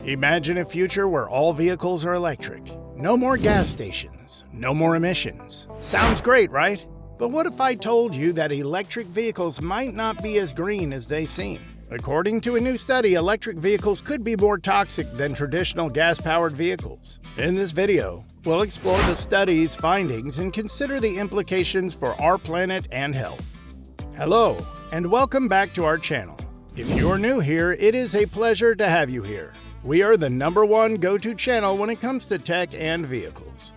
Imagine a future where all vehicles are electric. No more gas stations, no more emissions. Sounds great, right? But what if I told you that electric vehicles might not be as green as they seem? According to a new study, electric vehicles could be more toxic than traditional gas-powered vehicles. In this video, we'll explore the study's findings and consider the implications for our planet and health. Hello, and welcome back to our channel. If you're new here, it is a pleasure to have you here. We are the #1 go-to channel when it comes to tech and vehicles.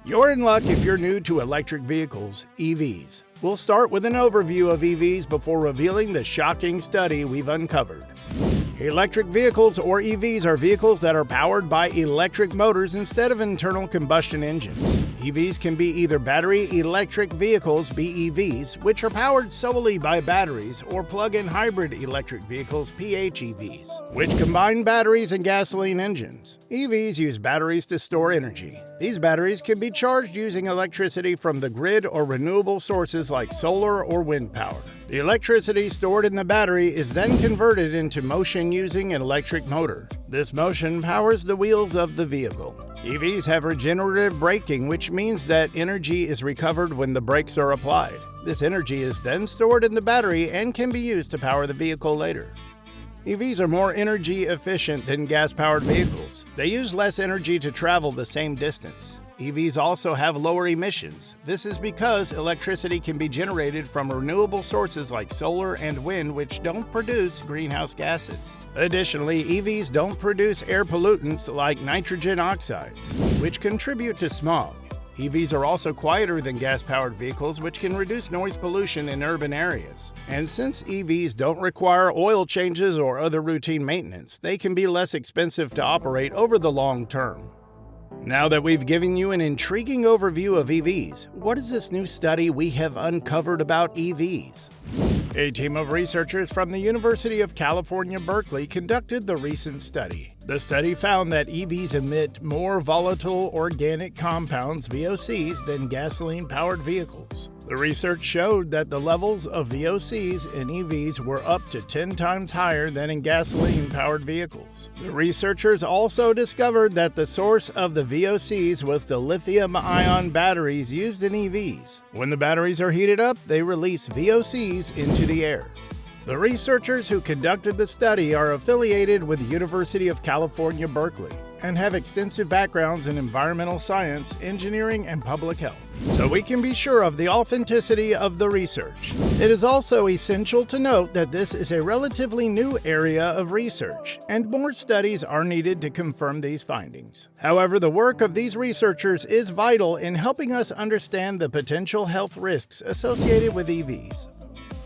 You're in luck if you're new to electric vehicles, EVs. We'll start with an overview of EVs before revealing the shocking study we've uncovered. Electric vehicles, or EVs, are vehicles that are powered by electric motors instead of internal combustion engines. EVs can be either battery electric vehicles, BEVs, which are powered solely by batteries, or plug-in hybrid electric vehicles, PHEVs, which combine batteries and gasoline engines. EVs use batteries to store energy. These batteries can be charged using electricity from the grid or renewable sources like solar or wind power. The electricity stored in the battery is then converted into motion using an electric motor. This motion powers the wheels of the vehicle. EVs have regenerative braking, which means that energy is recovered when the brakes are applied. This energy is then stored in the battery and can be used to power the vehicle later. EVs are more energy efficient than gas-powered vehicles. They use less energy to travel the same distance. EVs also have lower emissions. This is because electricity can be generated from renewable sources like solar and wind, which don't produce greenhouse gases. Additionally, EVs don't produce air pollutants like nitrogen oxides, which contribute to smog. EVs are also quieter than gas-powered vehicles, which can reduce noise pollution in urban areas. And since EVs don't require oil changes or other routine maintenance, they can be less expensive to operate over the long term. Now that we've given you an intriguing overview of EVs, what is this new study we have uncovered about EVs? A team of researchers from the University of California, Berkeley conducted the recent study. The study found that EVs emit more volatile organic compounds, VOCs, than gasoline-powered vehicles. The research showed that the levels of VOCs in EVs were up to 10 times higher than in gasoline-powered vehicles. The researchers also discovered that the source of the VOCs was the lithium-ion batteries used in EVs. When the batteries are heated up, they release VOCs into the air. The researchers who conducted the study are affiliated with the University of California, Berkeley, and have extensive backgrounds in environmental science, engineering, and public health, so we can be sure of the authenticity of the research. It is also essential to note that this is a relatively new area of research, and more studies are needed to confirm these findings. However, the work of these researchers is vital in helping us understand the potential health risks associated with EVs.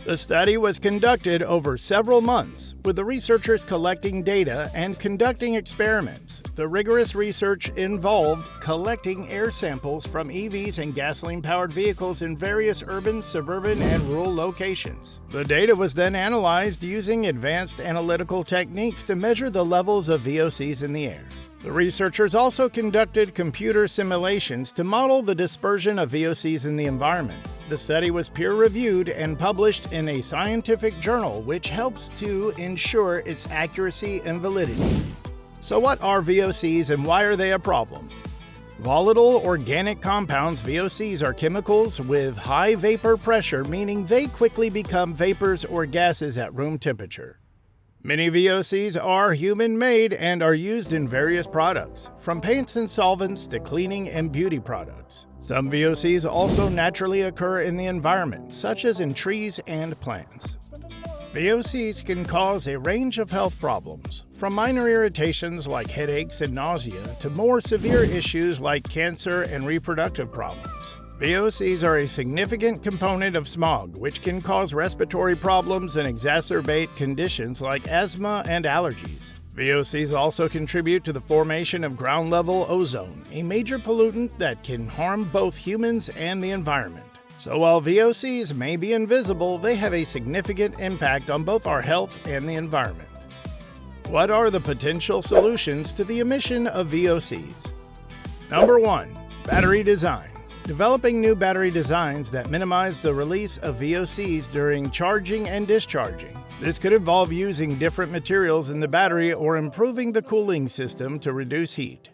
The study was conducted over several months, with the researchers collecting data and conducting experiments. The rigorous research involved collecting air samples from EVs and gasoline-powered vehicles in various urban, suburban, and rural locations. The data was then analyzed using advanced analytical techniques to measure the levels of VOCs in the air. The researchers also conducted computer simulations to model the dispersion of VOCs in the environment. The study was peer-reviewed and published in a scientific journal, which helps to ensure its accuracy and validity. So what are VOCs and why are they a problem? Volatile organic compounds, VOCs, are chemicals with high vapor pressure, meaning they quickly become vapors or gases at room temperature. Many VOCs are human-made and are used in various products, from paints and solvents to cleaning and beauty products. Some VOCs also naturally occur in the environment, such as in trees and plants. VOCs can cause a range of health problems, from minor irritations like headaches and nausea to more severe issues like cancer and reproductive problems. VOCs are a significant component of smog, which can cause respiratory problems and exacerbate conditions like asthma and allergies. VOCs also contribute to the formation of ground-level ozone, a major pollutant that can harm both humans and the environment. So while VOCs may be invisible, they have a significant impact on both our health and the environment. What are the potential solutions to the emission of VOCs? Number 1. Battery design. Developing new battery designs that minimize the release of VOCs during charging and discharging. This could involve using different materials in the battery or improving the cooling system to reduce heat.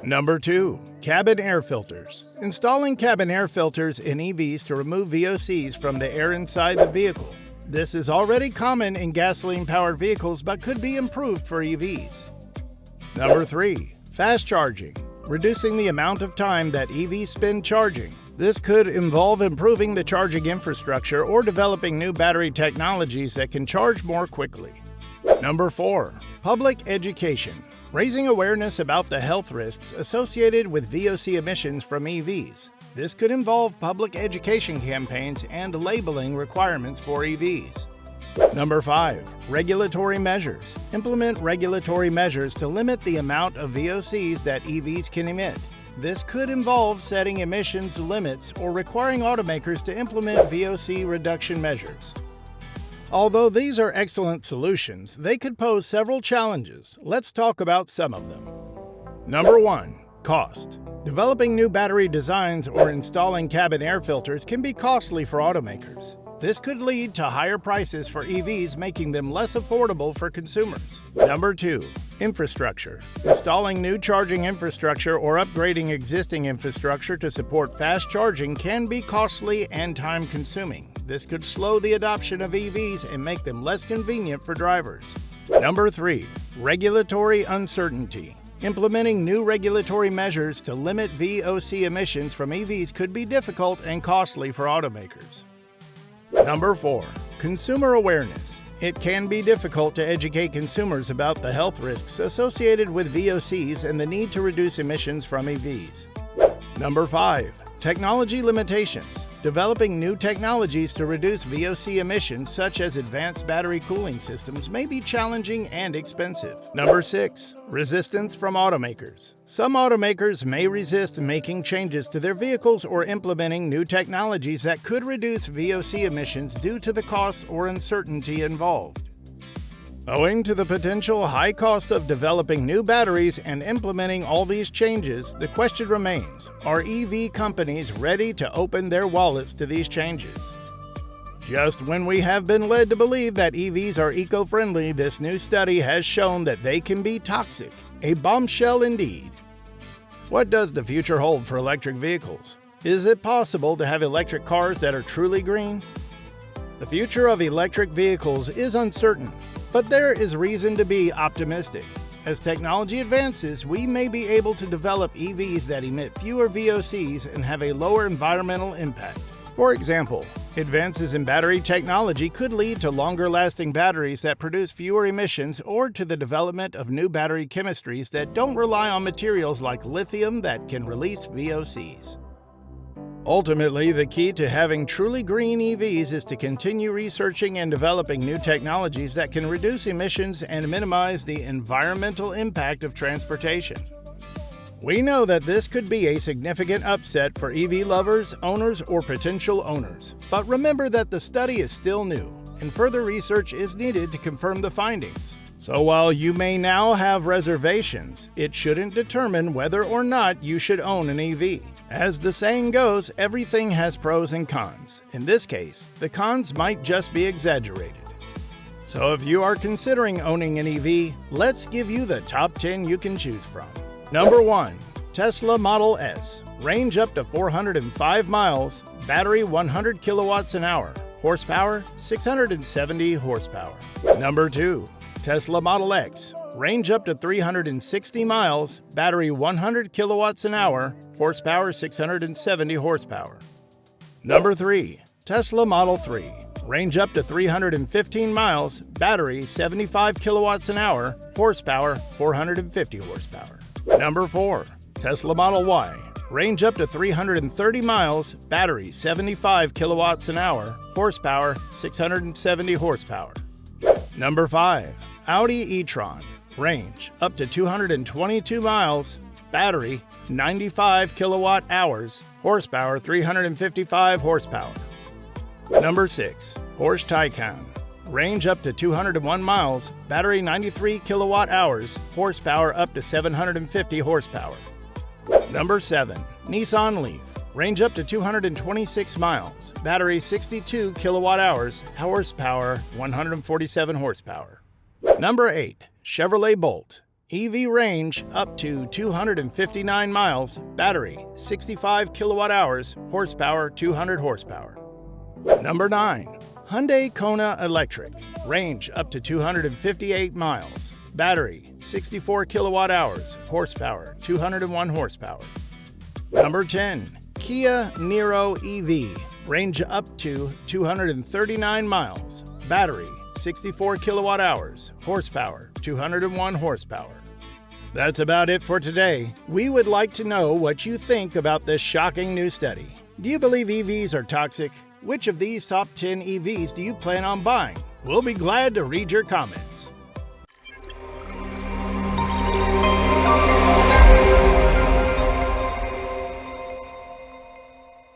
Number 2. Cabin air filters. Installing cabin air filters in EVs to remove VOCs from the air inside the vehicle. This is already common in gasoline-powered vehicles but could be improved for EVs. Number 3. Fast charging. Reducing the amount of time that EVs spend charging. This could involve improving the charging infrastructure or developing new battery technologies that can charge more quickly. Number 4. Public education. Raising awareness about the health risks associated with VOC emissions from EVs. This could involve public education campaigns and labeling requirements for EVs. Number 5. Regulatory measures. Implement regulatory measures to limit the amount of VOCs that EVs can emit. This could involve setting emissions limits or requiring automakers to implement VOC reduction measures. Although these are excellent solutions, they could pose several challenges. Let's talk about some of them. Number 1. Cost. Developing new battery designs or installing cabin air filters can be costly for automakers. This could lead to higher prices for EVs, making them less affordable for consumers. Number 2. Infrastructure. Installing new charging infrastructure or upgrading existing infrastructure to support fast charging can be costly and time-consuming. This could slow the adoption of EVs and make them less convenient for drivers. Number 3. Regulatory uncertainty. Implementing new regulatory measures to limit VOC emissions from EVs could be difficult and costly for automakers. Number 4. Consumer awareness. It can be difficult to educate consumers about the health risks associated with VOCs and the need to reduce emissions from EVs. Number 5. Technology limitations. Developing new technologies to reduce VOC emissions, such as advanced battery cooling systems, may be challenging and expensive. Number 6. Resistance from automakers. Some automakers may resist making changes to their vehicles or implementing new technologies that could reduce VOC emissions due to the costs or uncertainty involved. Owing to the potential high cost of developing new batteries and implementing all these changes, the question remains, are EV companies ready to open their wallets to these changes? Just when we have been led to believe that EVs are eco-friendly, this new study has shown that they can be toxic. A bombshell indeed. What does the future hold for electric vehicles? Is it possible to have electric cars that are truly green? The future of electric vehicles is uncertain. But there is reason to be optimistic. As technology advances, we may be able to develop EVs that emit fewer VOCs and have a lower environmental impact. For example, advances in battery technology could lead to longer-lasting batteries that produce fewer emissions or to the development of new battery chemistries that don't rely on materials like lithium that can release VOCs. Ultimately, the key to having truly green EVs is to continue researching and developing new technologies that can reduce emissions and minimize the environmental impact of transportation. We know that this could be a significant upset for EV lovers, owners, or potential owners. But remember that the study is still new, and further research is needed to confirm the findings. So while you may now have reservations, it shouldn't determine whether or not you should own an EV. As the saying goes, everything has pros and cons. In this case, the cons might just be exaggerated. So if you are considering owning an EV, let's give you the top 10 you can choose from. Number 1. Tesla Model S. Range up to 405 miles, battery 100 kilowatts an hour, horsepower 670 horsepower. Number 2. Tesla Model X. Range up to 360 miles, battery 100 kilowatts an hour, horsepower 670 horsepower. Number 3. Tesla Model 3. Range up to 315 miles, battery 75 kilowatts an hour, horsepower 450 horsepower. Number 4. Tesla Model Y. Range up to 330 miles, battery 75 kilowatts an hour, horsepower 670 horsepower. Number 5. Audi e-tron. Range up to 222 miles, battery 95 kilowatt hours, horsepower 355 horsepower. Number 6. Porsche Taycan. Range up to 201 miles, battery 93 kilowatt hours, horsepower up to 750 horsepower. Number 7. Nissan Leaf. range up to 226 miles, battery 62 kilowatt hours, horsepower 147 horsepower. Number 8. Chevrolet Bolt. EV range up to 259 miles, battery 65 kilowatt hours, horsepower 200 horsepower. Number 9. Hyundai Kona Electric. Range up to 258 miles, battery 64 kilowatt hours, horsepower 201 horsepower. Number 10. Kia Niro EV. Range up to 239 miles, battery 64 kilowatt hours, horsepower 201 horsepower. That's about it for today. We would like to know what you think about this shocking new study. Do you believe EVs are toxic? Which of these top 10 EVs do you plan on buying? We'll be glad to read your comments.